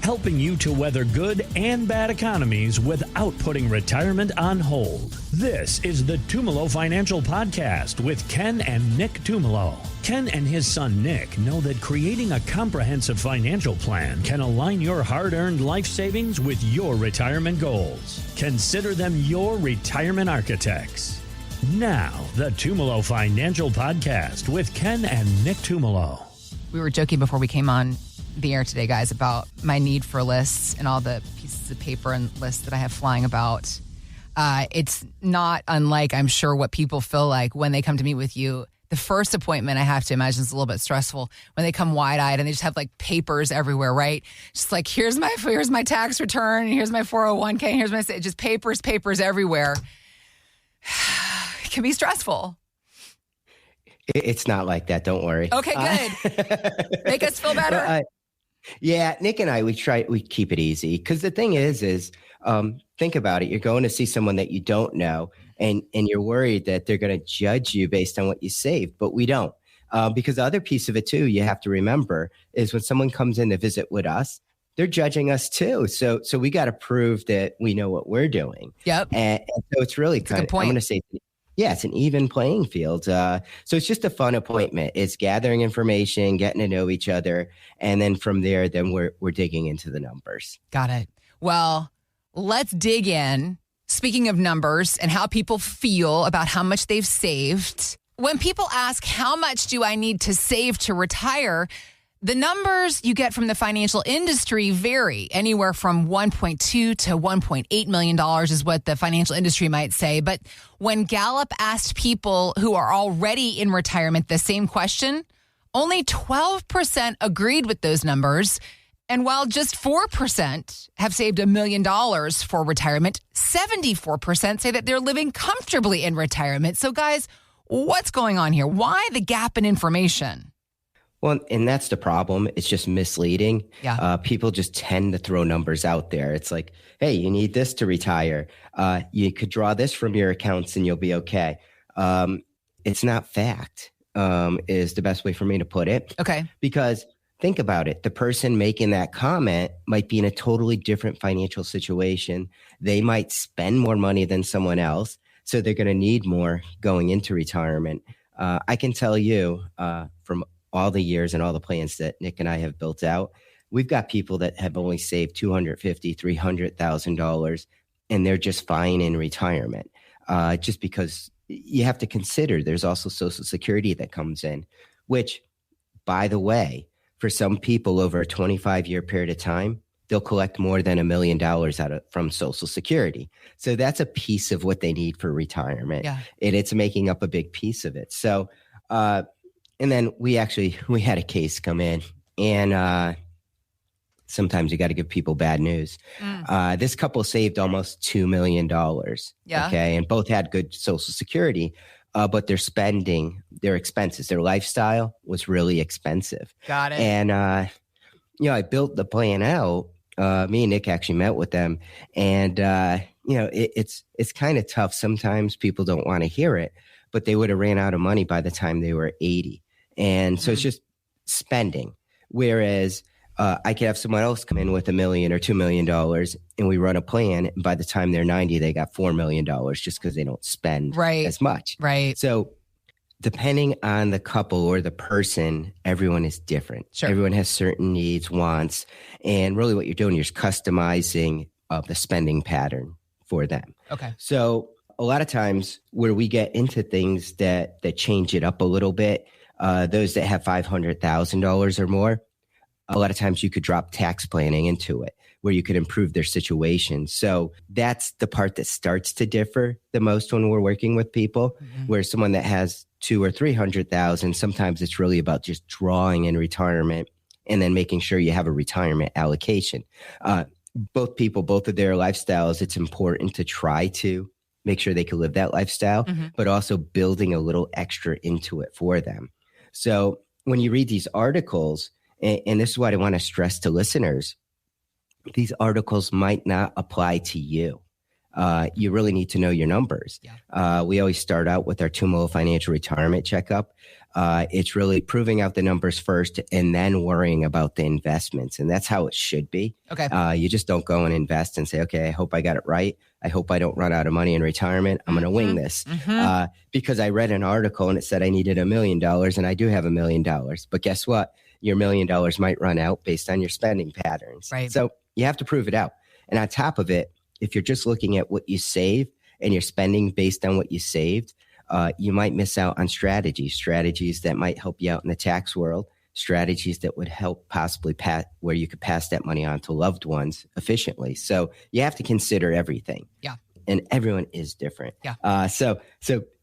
helping you to weather good and bad economies without putting retirement on hold. This is the Tumolo Financial Podcast with Ken and Nick Tumolo. Ken and his son Nick know that creating a comprehensive financial plan can align your hard-earned life savings with your retirement goals. Consider them your retirement architects. Now, the Tumolo Financial Podcast with Ken and Nick Tumolo. We were joking before we came on the air today, guys, about my need for lists and all the pieces of paper and lists that I have flying about. It's not unlike, I'm sure, what people feel like when they come to meet with you. The first appointment, I have to imagine, is a little bit stressful when they come wide-eyed and they just have like papers everywhere, right? Just like, here's my tax return, here's my 401k, here's my, just papers everywhere. It can be stressful. It's not like that. Don't worry. Okay, good. Make us feel better. Yeah, Nick and I, we keep it easy because the thing is think about it. You're going to see someone that you don't know and you're worried that they're going to judge you based on what you saved, but we don't. Because the other piece of it too, you have to remember is when someone comes in to visit with us, they're judging us too. So we got to prove that we know what we're doing. Yep. And so it's really kind of, I'm going to say, yeah, it's an even playing field. So it's just a fun appointment. It's gathering information, getting to know each other. And then from there, then we're digging into the numbers. Got it. Well, let's dig in. Speaking of numbers and how people feel about how much they've saved. When people ask, how much do I need to save to retire? The numbers you get from the financial industry vary. Anywhere from $1.2 to $1.8 million is what the financial industry might say. But when Gallup asked people who are already in retirement the same question, only 12% agreed with those numbers. And while just 4% have saved $1 million for retirement, 74% say that they're living comfortably in retirement. So guys, what's going on here? Why the gap in information? Well, and that's the problem. It's just misleading. Yeah. People just tend to throw numbers out there. It's like, hey, you need this to retire. You could draw this from your accounts and you'll be okay. It's not fact, is the best way for me to put it. Okay. Because think about it. The person making that comment might be in a totally different financial situation. They might spend more money than someone else. So they're going to need more going into retirement. I can tell you from all the years and all the plans that Nick and I have built out, we've got people that have only saved $250,000, $300,000, and they're just fine in retirement. Just because you have to consider there's also Social Security that comes in, which, by the way, for some people over a 25-year period of time, they'll collect more than $1 million from Social Security. So that's a piece of what they need for retirement. Yeah. And it's making up a big piece of it. So, and then we had a case come in, and sometimes you got to give people bad news. This couple saved almost $2 million. Yeah. Okay. And both had good Social Security, but their spending, their expenses, their lifestyle was really expensive. Got it. And, I built the plan out. Me and Nick actually met with them, and, it's kind of tough. Sometimes people don't want to hear it, but they would have ran out of money by the time they were 80. And so it's just spending. Whereas I could have someone else come in with $1 million or $2 million and we run a plan. And by the time they're 90, they got $4 million just because they don't spend as much. Right. So depending on the couple or the person, everyone is different. Sure. Everyone has certain needs, wants. And really what you're doing, you're customizing the spending pattern for them. Okay. So a lot of times where we get into things that change it up a little bit, those that have $500,000 or more, a lot of times you could drop tax planning into it where you could improve their situation. So that's the part that starts to differ the most when we're working with people, where someone that has $200,000 or $300,000, sometimes it's really about just drawing in retirement and then making sure you have a retirement allocation. Both people, both of their lifestyles, it's important to try to make sure they can live that lifestyle, but also building a little extra into it for them. So when you read these articles, and this is what I want to stress to listeners, these articles might not apply to you. You really need to know your numbers. Yeah. We always start out with our Tumolo Financial Retirement Checkup. It's really proving out the numbers first and then worrying about the investments. And that's how it should be. Okay. You just don't go and invest and say, okay, I hope I got it right. I hope I don't run out of money in retirement. I'm going to wing this. Because I read an article and it said I needed $1 million and I do have $1 million. But guess what? Your $1 million might run out based on your spending patterns. Right. So you have to prove it out. And on top of it, if you're just looking at what you save and you're spending based on what you saved, you might miss out on strategies that might help you out in the tax world, strategies that would help possibly where you could pass that money on to loved ones efficiently. So you have to consider everything. Yeah. And everyone is different. Yeah. So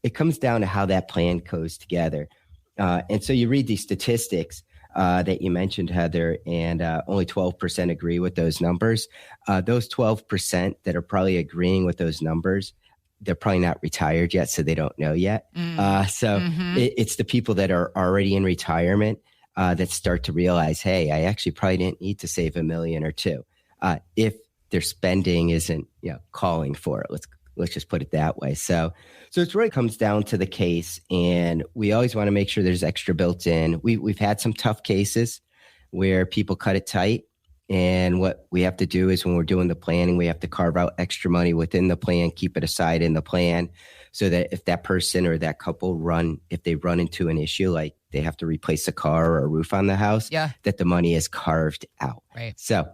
it comes down to how that plan goes together. And so you read these statistics that you mentioned, Heather, and only 12% agree with those numbers. Those 12% that are probably agreeing with those numbers, they're probably not retired yet, so they don't know yet. It's the people that are already in retirement that start to realize, hey, I actually probably didn't need to save $1 million or $2 million if their spending isn't calling for it. Let's just put it that way. So it really comes down to the case, and we always want to make sure there's extra built in. We've had some tough cases where people cut it tight. And what we have to do is when we're doing the planning, we have to carve out extra money within the plan, keep it aside in the plan so that if that person or that couple if they run into an issue, like they have to replace a car or a roof on the house, that the money is carved out. Right. So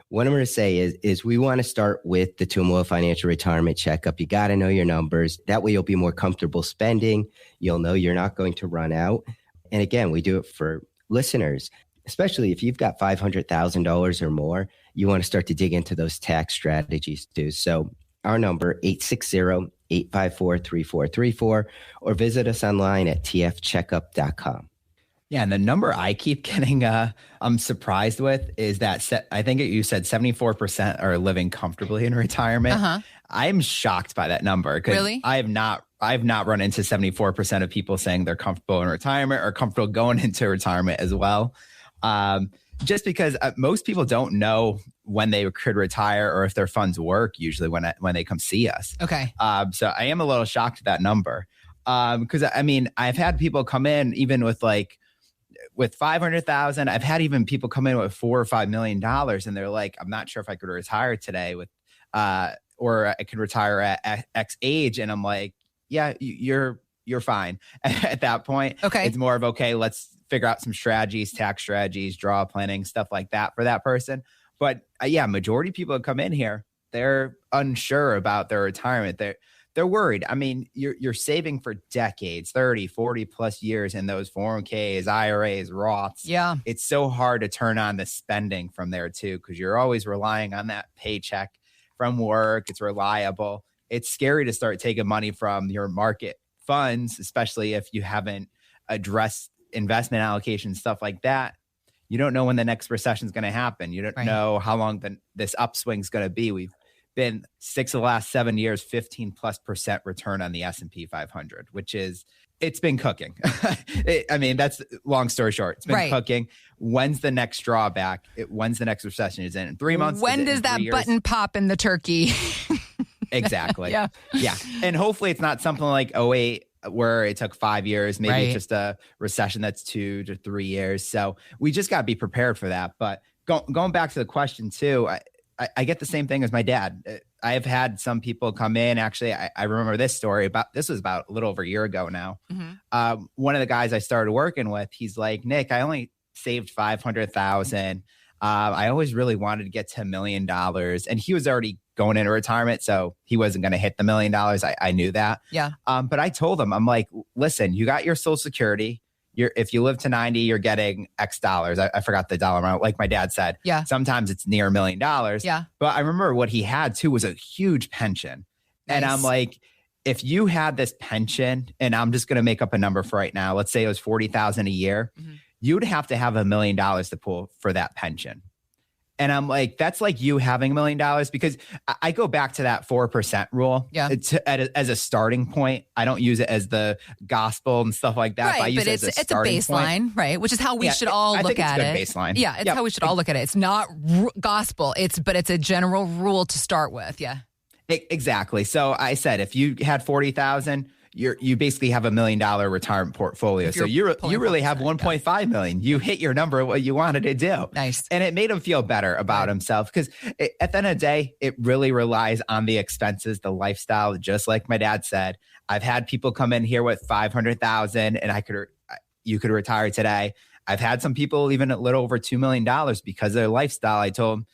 what I'm going to say is we want to start with the Tumolo Financial Retirement Checkup. You got to know your numbers. That way you'll be more comfortable spending. You'll know you're not going to run out. And again, we do it for listeners. Especially if you've got $500,000 or more, you want to start to dig into those tax strategies too. So our number, 860-854-3434, or visit us online at tfcheckup.com. Yeah, and the number I keep getting, I'm surprised with is that I think you said 74% are living comfortably in retirement. I'm shocked by that number because Really? I've not run into 74% of people saying they're comfortable in retirement or comfortable going into retirement as well. Just because most people don't know when they could retire or if their funds work usually when they come see us. Okay. So I am a little shocked at that number. Because I mean, I've had people come in even with 500,000. I've had even people come in with $4 or $5 million and they're like, I'm not sure if I could retire today or I could retire at X age. And I'm like, yeah, you're fine at that point. Okay. It's more of, okay, let's figure out some strategies, tax strategies, draw planning, stuff like that for that person. But majority of people that come in here, they're unsure about their retirement. They're worried. I mean, you're saving for decades, 30, 40 plus years in those 401ks, IRAs, Roths. Yeah. It's so hard to turn on the spending from there too, because you're always relying on that paycheck from work. It's reliable. It's scary to start taking money from your market funds, especially if you haven't addressed investment allocation, stuff like that. You don't know when the next recession is going to happen. You don't know how long this upswing is going to be. We've been 6 of the last 7 years, 15+% return on the S&P 500, which is, it's been cooking. I mean, that's long story short. It's been cooking. When's the next drawback? When's the next recession? Is it in 3 months? When does that button pop in the turkey? Exactly. Yeah. And hopefully it's not something like 2008 where it took 5 years. Maybe it's just a recession that's 2 to 3 years. So we just got to be prepared for that. But going back to the question too, I get the same thing as my dad. I have had some people come in. Actually, I remember this story this was about a little over a year ago now. One of the guys I started working with, he's like, Nick, I only saved 500,000. I always really wanted to get to $1 million, and he was already going into retirement, so he wasn't going to hit the $1 million. I knew that. Yeah. But I told him, I'm like, listen, you got your Social Security. If you live to 90, you're getting X dollars. I forgot the dollar amount. Like my dad said, sometimes it's near $1 million. Yeah. But I remember what he had too was a huge pension. Nice. And I'm like, if you had this pension, and I'm just going to make up a number for right now, let's say it was $40,000 a year, you'd have to have $1 million to pull for that pension. And I'm like, that's like you having $1 million, because I go back to that 4% rule as a starting point. I don't use it as the gospel and stuff like that. Right, but I use it as a starting baseline, point. Right? Which is how we should all look at it. Baseline. Yeah, it's how we should all look at it. It's not gospel. But it's a general rule to start with. Yeah. Exactly. So I said, if you had 40,000, you basically have $1 million retirement portfolio. So you really have 1.5 million. You hit your number, what you wanted to do. Nice. And it made him feel better about himself, because at the end of the day, it really relies on the expenses, the lifestyle. Just like my dad said, I've had people come in here with 500,000 and you could retire today. I've had some people even a little over $2 million because of their lifestyle. I told them,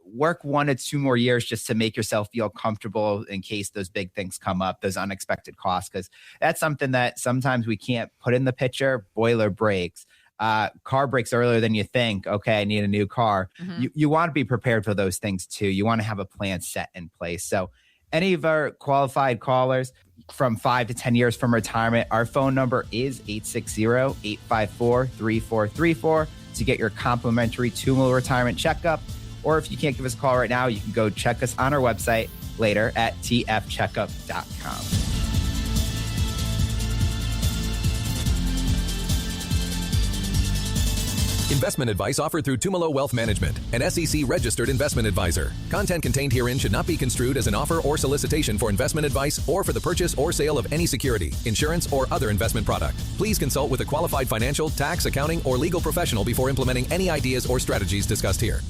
work 1 to 2 more years just to make yourself feel comfortable in case those big things come up, those unexpected costs, because that's something that sometimes we can't put in the picture. Boiler breaks, car breaks earlier than you think. Okay, I need a new car. Mm-hmm. You want to be prepared for those things too. You want to have a plan set in place. So any of our qualified callers from 5 to 10 years from retirement, our phone number is 860-854-3434 to get your complimentary Tumolo retirement checkup. Or if you can't give us a call right now, you can go check us on our website later at tfcheckup.com. Investment advice offered through Tumolo Wealth Management, an SEC-registered investment advisor. Content contained herein should not be construed as an offer or solicitation for investment advice or for the purchase or sale of any security, insurance, or other investment product. Please consult with a qualified financial, tax, accounting, or legal professional before implementing any ideas or strategies discussed here.